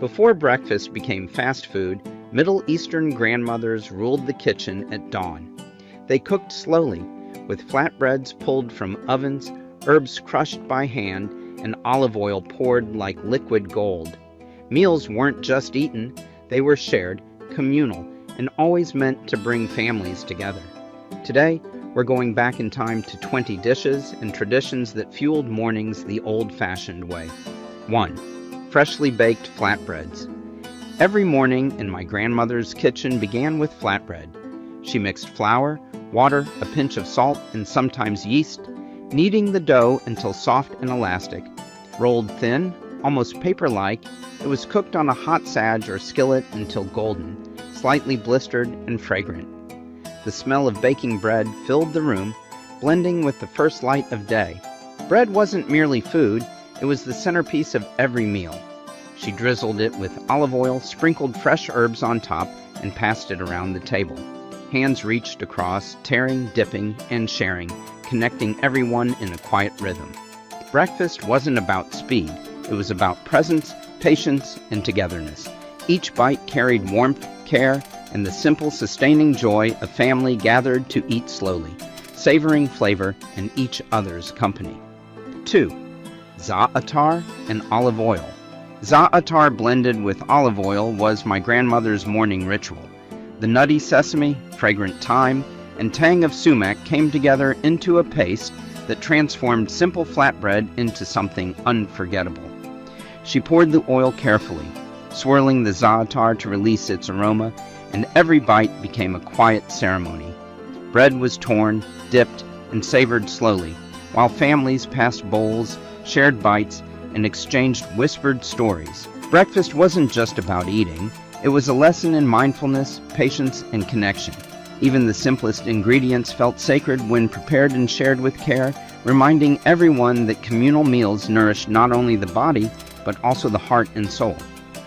Before breakfast became fast food, Middle Eastern grandmothers ruled the kitchen at dawn. They cooked slowly, with flatbreads pulled from ovens, herbs crushed by hand, and olive oil poured like liquid gold. Meals weren't just eaten, they were shared, communal, and always meant to bring families together. Today, we're going back in time to 20 dishes and traditions that fueled mornings the old-fashioned way. 1. Freshly baked flatbreads. Every morning in my grandmother's kitchen began with flatbread. She mixed flour, water, a pinch of salt, and sometimes yeast, kneading the dough until soft and elastic. Rolled thin, almost paper-like, it was cooked on a hot sage or skillet until golden, slightly blistered and fragrant. The smell of baking bread filled the room, blending with the first light of day. Bread wasn't merely food, it was the centerpiece of every meal. She drizzled it with olive oil, sprinkled fresh herbs on top, and passed it around the table. Hands reached across, tearing, dipping, and sharing, connecting everyone in a quiet rhythm. Breakfast wasn't about speed, it was about presence, patience, and togetherness. Each bite carried warmth, care, and the simple, sustaining joy of family gathered to eat slowly, savoring flavor and each other's company. 2. Za'atar and olive oil. Za'atar blended with olive oil was my grandmother's morning ritual. The nutty sesame, fragrant thyme, and tang of sumac came together into a paste that transformed simple flatbread into something unforgettable. She poured the oil carefully, swirling the za'atar to release its aroma, and every bite became a quiet ceremony. Bread was torn, dipped, and savored slowly, while families passed bowls, shared bites, and exchanged whispered stories. Breakfast wasn't just about eating, it was a lesson in mindfulness, patience, and connection. Even the simplest ingredients felt sacred when prepared and shared with care, reminding everyone that communal meals nourished not only the body, but also the heart and soul.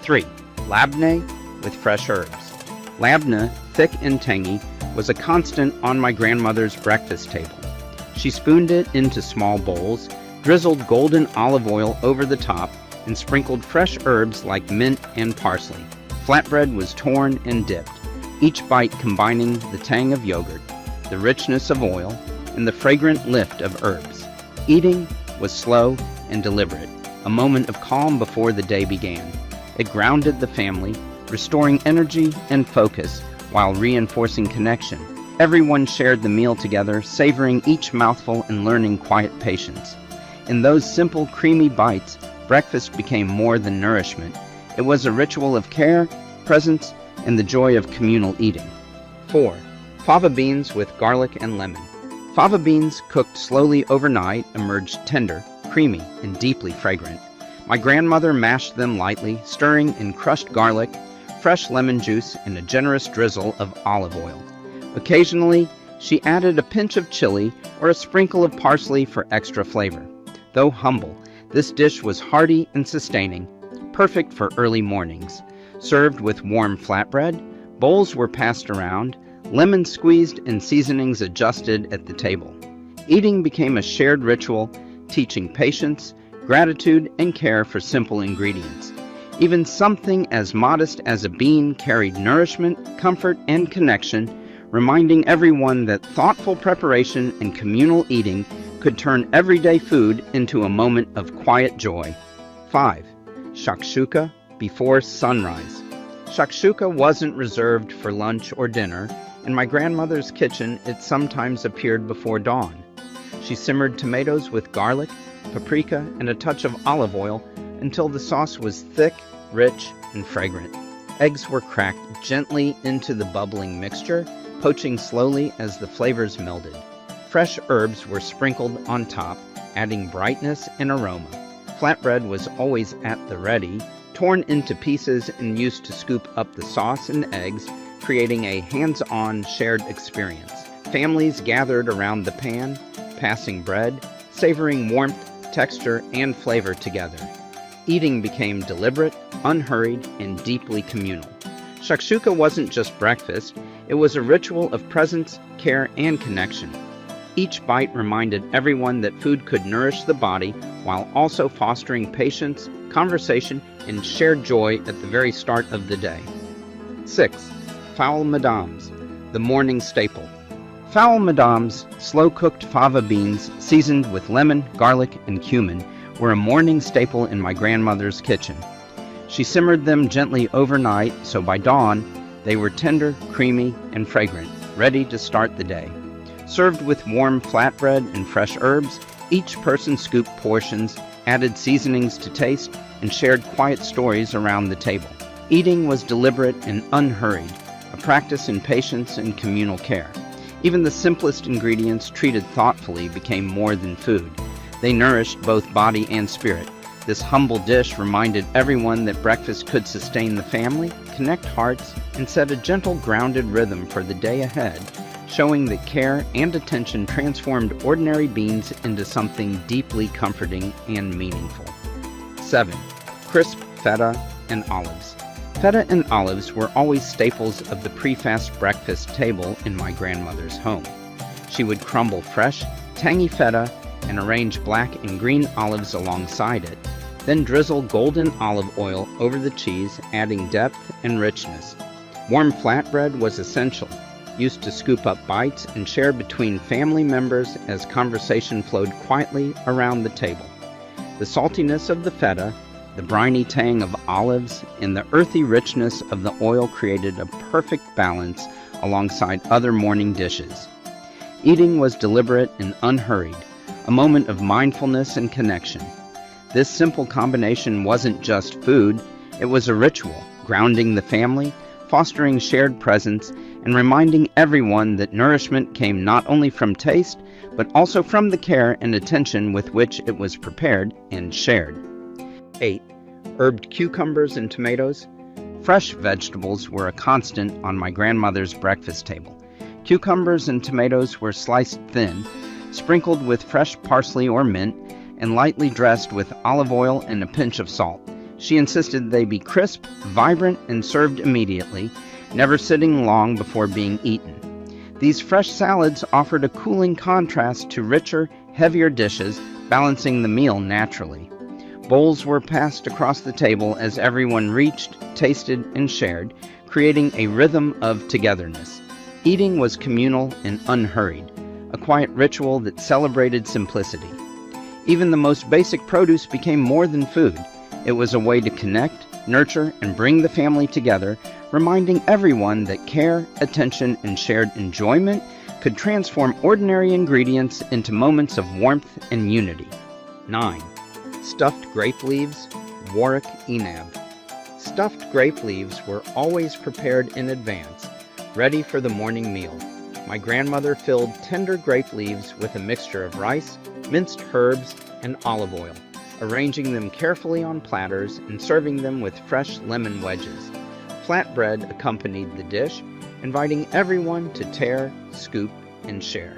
3. Labneh with fresh herbs. Labneh, thick and tangy, was a constant on my grandmother's breakfast table. She spooned it into small bowls, drizzled golden olive oil over the top, and sprinkled fresh herbs like mint and parsley. Flatbread was torn and dipped, each bite combining the tang of yogurt, the richness of oil, and the fragrant lift of herbs. Eating was slow and deliberate, a moment of calm before the day began. It grounded the family, restoring energy and focus while reinforcing connection. Everyone shared the meal together, savoring each mouthful and learning quiet patience. In those simple, creamy bites, breakfast became more than nourishment. It was a ritual of care, presence, and the joy of communal eating. 4. Fava beans with garlic and lemon. Fava beans cooked slowly overnight emerged tender, creamy, and deeply fragrant. My grandmother mashed them lightly, stirring in crushed garlic, fresh lemon juice, and a generous drizzle of olive oil. Occasionally, she added a pinch of chili or a sprinkle of parsley for extra flavor. Though humble, this dish was hearty and sustaining, perfect for early mornings. Served with warm flatbread, bowls were passed around, lemon squeezed and seasonings adjusted at the table. Eating became a shared ritual, teaching patience, gratitude, and care for simple ingredients. Even something as modest as a bean carried nourishment, comfort, and connection, reminding everyone that thoughtful preparation and communal eating could turn everyday food into a moment of quiet joy. 5. Shakshuka before sunrise. Shakshuka wasn't reserved for lunch or dinner. In my grandmother's kitchen, it sometimes appeared before dawn. She simmered tomatoes with garlic, paprika, and a touch of olive oil until the sauce was thick, rich, and fragrant. Eggs were cracked gently into the bubbling mixture, poaching slowly as the flavors melded. Fresh herbs were sprinkled on top, adding brightness and aroma. Flatbread was always at the ready, torn into pieces and used to scoop up the sauce and eggs, creating a hands-on shared experience. Families gathered around the pan, passing bread, savoring warmth, texture, and flavor together. Eating became deliberate, unhurried, and deeply communal. Shakshuka wasn't just breakfast, it was a ritual of presence, care, and connection. Each bite reminded everyone that food could nourish the body while also fostering patience, conversation, and shared joy at the very start of the day. 6. Foul Madames, the morning staple. Foul Madames, slow-cooked fava beans seasoned with lemon, garlic, and cumin, were a morning staple in my grandmother's kitchen. She simmered them gently overnight, so by dawn, they were tender, creamy, and fragrant, ready to start the day. Served with warm flatbread and fresh herbs, each person scooped portions, added seasonings to taste, and shared quiet stories around the table. Eating was deliberate and unhurried, a practice in patience and communal care. Even the simplest ingredients treated thoughtfully became more than food. They nourished both body and spirit. This humble dish reminded everyone that breakfast could sustain the family, connect hearts, and set a gentle, grounded rhythm for the day ahead, showing that care and attention transformed ordinary beans into something deeply comforting and meaningful. 7. Crisp feta and olives. Feta and olives were always staples of the pre-fast breakfast table in my grandmother's home. She would crumble fresh, tangy feta and arrange black and green olives alongside it, then drizzle golden olive oil over the cheese, adding depth and richness. Warm flatbread was essential, used to scoop up bites and share between family members as conversation flowed quietly around the table. The saltiness of the feta, the briny tang of olives, and the earthy richness of the oil created a perfect balance alongside other morning dishes. Eating was deliberate and unhurried, a moment of mindfulness and connection. This simple combination wasn't just food, it was a ritual, grounding the family, fostering shared presence, and reminding everyone that nourishment came not only from taste, but also from the care and attention with which it was prepared and shared. 8. Herbed cucumbers and tomatoes. Fresh vegetables were a constant on my grandmother's breakfast table. Cucumbers and tomatoes were sliced thin, sprinkled with fresh parsley or mint, and lightly dressed with olive oil and a pinch of salt. She insisted they be crisp, vibrant, and served immediately, never sitting long before being eaten. These fresh salads offered a cooling contrast to richer, heavier dishes, balancing the meal naturally. Bowls were passed across the table as everyone reached, tasted, and shared, creating a rhythm of togetherness. Eating was communal and unhurried, a quiet ritual that celebrated simplicity. Even the most basic produce became more than food. It was a way to connect, nurture, and bring the family together, reminding everyone that care, attention, and shared enjoyment could transform ordinary ingredients into moments of warmth and unity. 9. Stuffed grape leaves, Warwick Enab. Stuffed grape leaves were always prepared in advance, ready for the morning meal. My grandmother filled tender grape leaves with a mixture of rice, minced herbs, and olive oil, arranging them carefully on platters and serving them with fresh lemon wedges. Flatbread accompanied the dish, inviting everyone to tear, scoop, and share.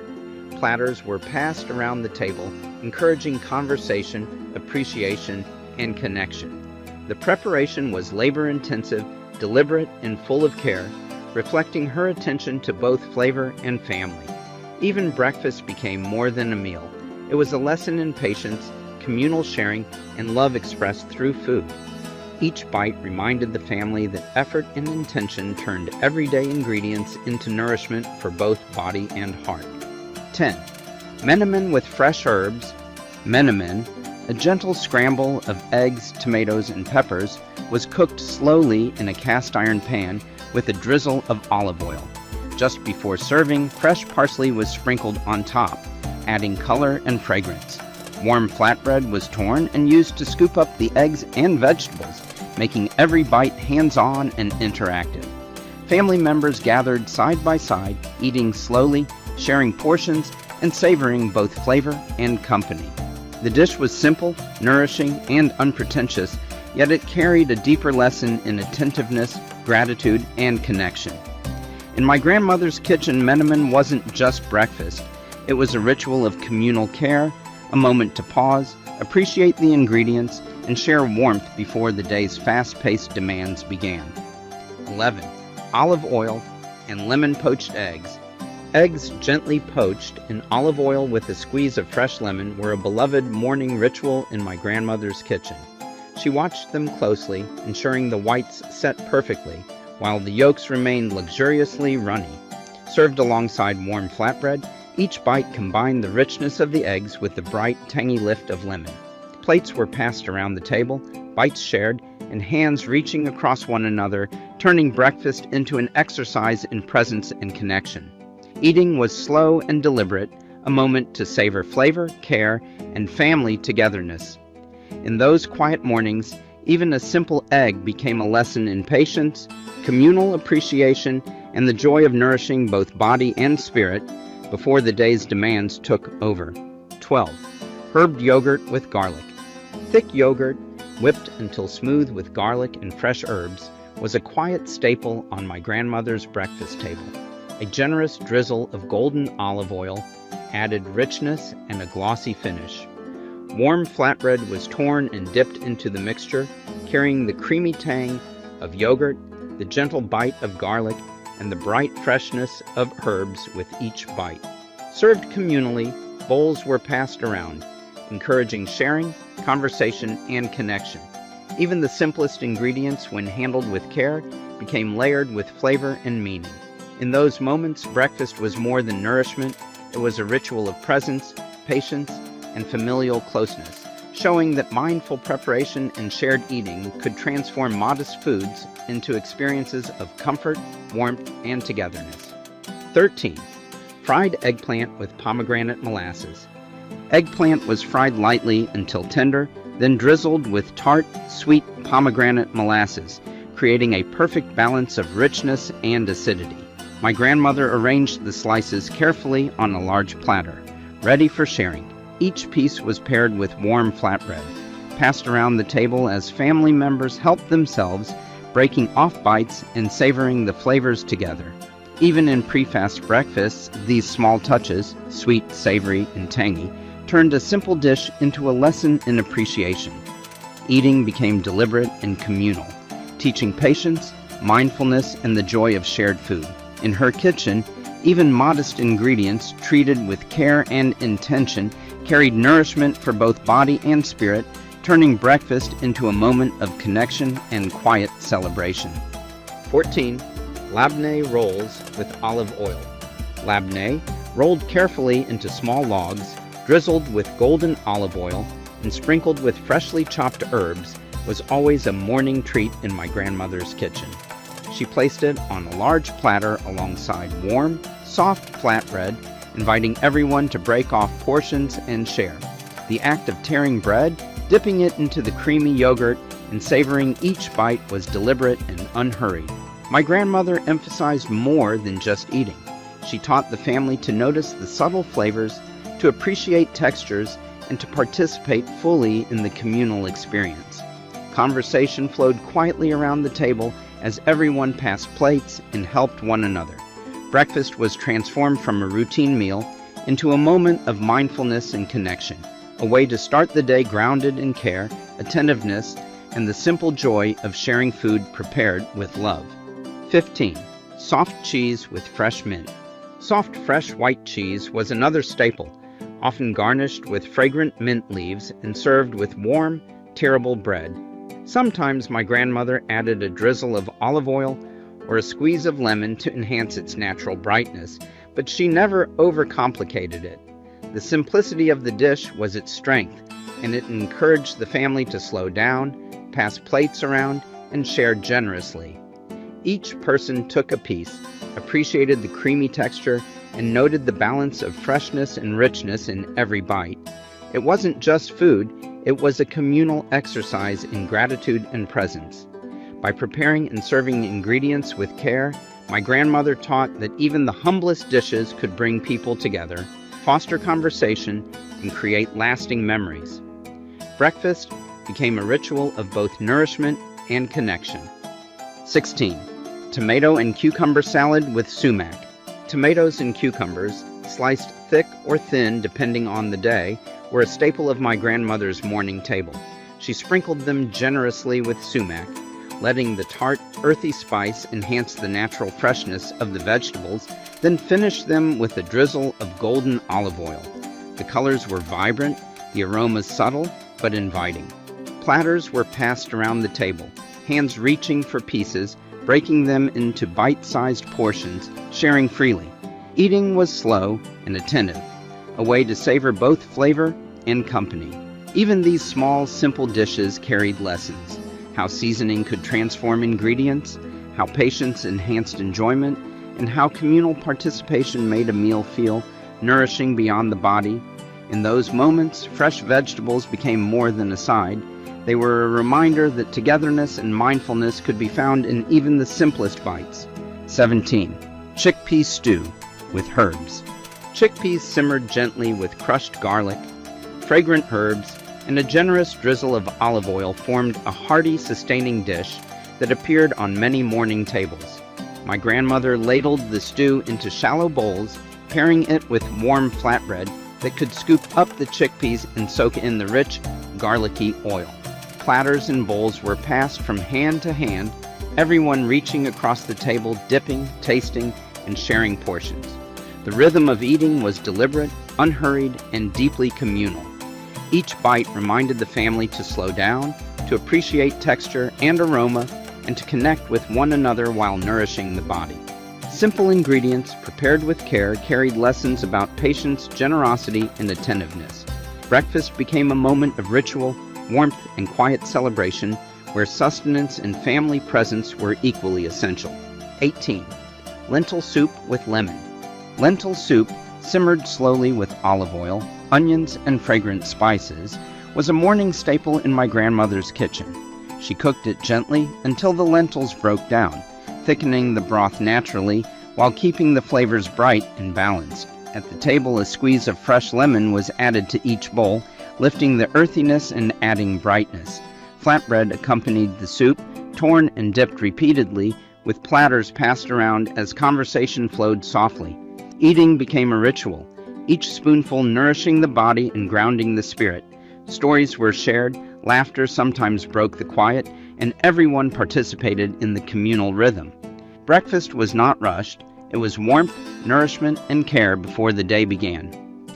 Platters were passed around the table, encouraging conversation, appreciation, and connection. The preparation was labor-intensive, deliberate, and full of care, reflecting her attention to both flavor and family. Even breakfast became more than a meal. It was a lesson in patience, communal sharing, and love expressed through food. Each bite reminded the family that effort and intention turned everyday ingredients into nourishment for both body and heart. 10. Menemen with fresh herbs. Menemen, a gentle scramble of eggs, tomatoes, and peppers, was cooked slowly in a cast iron pan with a drizzle of olive oil. Just before serving, fresh parsley was sprinkled on top, adding color and fragrance. Warm flatbread was torn and used to scoop up the eggs and vegetables, making every bite hands-on and interactive. Family members gathered side by side, eating slowly, sharing portions, and savoring both flavor and company. The dish was simple, nourishing, and unpretentious, yet it carried a deeper lesson in attentiveness, gratitude, and connection. In my grandmother's kitchen, menemen wasn't just breakfast. It was a ritual of communal care, a moment to pause, appreciate the ingredients, and share warmth before the day's fast-paced demands began. 11. Olive oil and lemon poached eggs. Eggs gently poached in olive oil with a squeeze of fresh lemon were a beloved morning ritual in my grandmother's kitchen. She watched them closely, ensuring the whites set perfectly, while the yolks remained luxuriously runny. Served alongside warm flatbread, each bite combined the richness of the eggs with the bright, tangy lift of lemon. Plates were passed around the table, bites shared, and hands reaching across one another, turning breakfast into an exercise in presence and connection. Eating was slow and deliberate, a moment to savor flavor, care, and family togetherness. In those quiet mornings, even a simple egg became a lesson in patience, communal appreciation, and the joy of nourishing both body and spirit before the day's demands took over. 12. Herbed yogurt with garlic. Thick yogurt, whipped until smooth with garlic and fresh herbs, was a quiet staple on my grandmother's breakfast table. A generous drizzle of golden olive oil added richness and a glossy finish. Warm flatbread was torn and dipped into the mixture, carrying the creamy tang of yogurt, the gentle bite of garlic, and the bright freshness of herbs with each bite. Served communally, bowls were passed around, encouraging sharing, conversation, and connection. Even the simplest ingredients, when handled with care, became layered with flavor and meaning. In those moments, breakfast was more than nourishment. It was a ritual of presence, patience, and familial closeness, showing that mindful preparation and shared eating could transform modest foods into experiences of comfort, warmth, and togetherness. 13. Fried eggplant with pomegranate molasses. Eggplant was fried lightly until tender, then drizzled with tart, sweet pomegranate molasses, creating a perfect balance of richness and acidity. My grandmother arranged the slices carefully on a large platter, ready for sharing. Each piece was paired with warm flatbread, passed around the table as family members helped themselves, breaking off bites and savoring the flavors together. Even in pre-fast breakfasts, these small touches, sweet, savory, and tangy, turned a simple dish into a lesson in appreciation. Eating became deliberate and communal, teaching patience, mindfulness, and the joy of shared food. In her kitchen, even modest ingredients treated with care and intention carried nourishment for both body and spirit, turning breakfast into a moment of connection and quiet celebration. 14. Labneh rolls with olive oil. Labneh, rolled carefully into small logs, drizzled with golden olive oil, and sprinkled with freshly chopped herbs, was always a morning treat in my grandmother's kitchen. She placed it on a large platter alongside warm, soft flatbread, inviting everyone to break off portions and share. The act of tearing bread, dipping it into the creamy yogurt, and savoring each bite was deliberate and unhurried. My grandmother emphasized more than just eating. She taught the family to notice the subtle flavors, to appreciate textures, and to participate fully in the communal experience. Conversation flowed quietly around the table as everyone passed plates and helped one another. Breakfast was transformed from a routine meal into a moment of mindfulness and connection, a way to start the day grounded in care, attentiveness, and the simple joy of sharing food prepared with love. 15. Soft cheese with fresh mint. Soft, fresh white cheese was another staple, often garnished with fragrant mint leaves and served with warm, tearable bread. Sometimes my grandmother added a drizzle of olive oil or a squeeze of lemon to enhance its natural brightness, but she never overcomplicated it. The simplicity of the dish was its strength, and it encouraged the family to slow down, pass plates around, and share generously. Each person took a piece, appreciated the creamy texture, and noted the balance of freshness and richness in every bite. It wasn't just food, it was a communal exercise in gratitude and presence. By preparing and serving ingredients with care, my grandmother taught that even the humblest dishes could bring people together, foster conversation, and create lasting memories. Breakfast became a ritual of both nourishment and connection. 16. Tomato and cucumber salad with sumac. Tomatoes and cucumbers, sliced thick or thin depending on the day, were a staple of my grandmother's morning table. She sprinkled them generously with sumac, letting the tart, earthy spice enhance the natural freshness of the vegetables, then finished them with a drizzle of golden olive oil. The colors were vibrant, the aromas subtle but inviting. Platters were passed around the table, hands reaching for pieces, breaking them into bite-sized portions, sharing freely. Eating was slow and attentive, a way to savor both flavor and company. Even these small, simple dishes carried lessons: how seasoning could transform ingredients, how patience enhanced enjoyment, and how communal participation made a meal feel nourishing beyond the body. In those moments, fresh vegetables became more than a side. They were a reminder that togetherness and mindfulness could be found in even the simplest bites. 17. Chickpea stew with herbs. Chickpeas simmered gently with crushed garlic, fragrant herbs, and a generous drizzle of olive oil formed a hearty, sustaining dish that appeared on many morning tables. My grandmother ladled the stew into shallow bowls, pairing it with warm flatbread that could scoop up the chickpeas and soak in the rich, garlicky oil. Platters and bowls were passed from hand to hand, everyone reaching across the table, dipping, tasting, and sharing portions. The rhythm of eating was deliberate, unhurried, and deeply communal. Each bite reminded the family to slow down, to appreciate texture and aroma, and to connect with one another while nourishing the body. Simple ingredients, prepared with care, carried lessons about patience, generosity, and attentiveness. Breakfast became a moment of ritual, warmth, and quiet celebration, where sustenance and family presence were equally essential. 18. Lentil soup with lemon. Lentil soup, simmered slowly with olive oil, onions, and fragrant spices, was a morning staple in my grandmother's kitchen. She cooked it gently until the lentils broke down, thickening the broth naturally while keeping the flavors bright and balanced. At the table, a squeeze of fresh lemon was added to each bowl, lifting the earthiness and adding brightness. Flatbread accompanied the soup, torn and dipped repeatedly, with platters passed around as conversation flowed softly. Eating became a ritual, each spoonful nourishing the body and grounding the spirit. Stories were shared, laughter sometimes broke the quiet, and everyone participated in the communal rhythm. Breakfast was not rushed. It was warmth, nourishment, and care before the day began.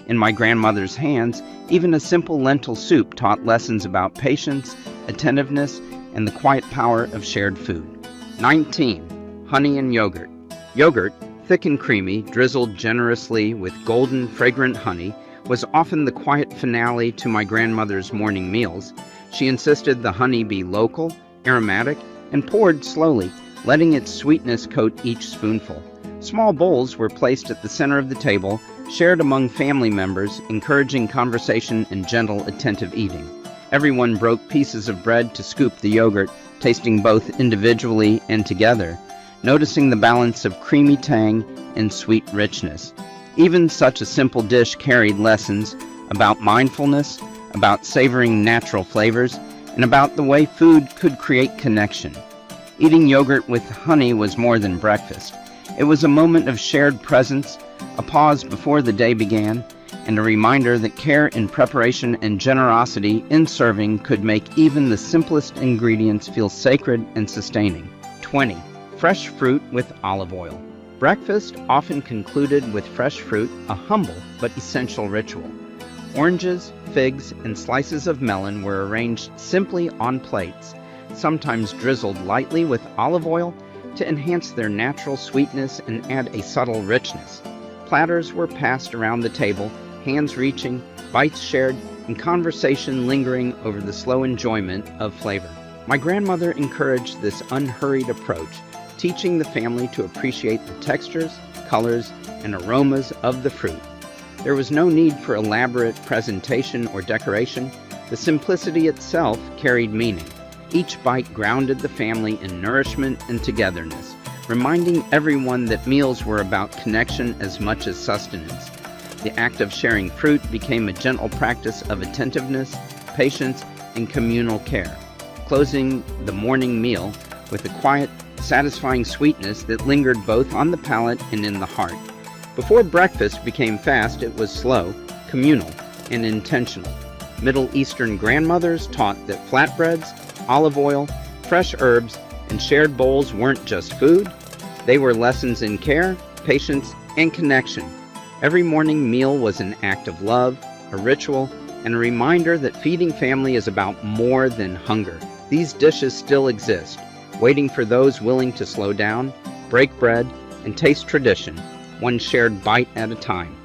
In my grandmother's hands, even a simple lentil soup taught lessons about patience, attentiveness, and the quiet power of shared food. 19. Honey and yogurt. Yogurt, thick and creamy, drizzled generously with golden, fragrant honey, was often the quiet finale to my grandmother's morning meals. She insisted the honey be local, aromatic, and poured slowly, letting its sweetness coat each spoonful. Small bowls were placed at the center of the table, shared among family members, encouraging conversation and gentle, attentive eating. Everyone broke pieces of bread to scoop the yogurt, tasting both individually and together, noticing the balance of creamy tang and sweet richness. Even such a simple dish carried lessons about mindfulness, about savoring natural flavors, and about the way food could create connection. Eating yogurt with honey was more than breakfast. It was a moment of shared presence, a pause before the day began, and a reminder that care in preparation and generosity in serving could make even the simplest ingredients feel sacred and sustaining. 20. Fresh fruit with olive oil. Breakfast often concluded with fresh fruit, a humble but essential ritual. Oranges, figs, and slices of melon were arranged simply on plates, sometimes drizzled lightly with olive oil to enhance their natural sweetness and add a subtle richness. Platters were passed around the table, hands reaching, bites shared, and conversation lingering over the slow enjoyment of flavor. My grandmother encouraged this unhurried approach, teaching the family to appreciate the textures, colors, and aromas of the fruit. There was no need for elaborate presentation or decoration. The simplicity itself carried meaning. Each bite grounded the family in nourishment and togetherness, reminding everyone that meals were about connection as much as sustenance. The act of sharing fruit became a gentle practice of attentiveness, patience, and communal care, closing the morning meal with a quiet, satisfying sweetness that lingered both on the palate and in the heart. Before breakfast became fast, it was slow, communal, and intentional. Middle Eastern grandmothers taught that flatbreads, olive oil, fresh herbs, And shared bowls weren't just food, they were lessons in care, patience, and connection. Every morning meal was an act of love, a ritual, and a reminder that feeding family is about more than hunger. These dishes still exist, waiting for those willing to slow down, break bread, and taste tradition, one shared bite at a time.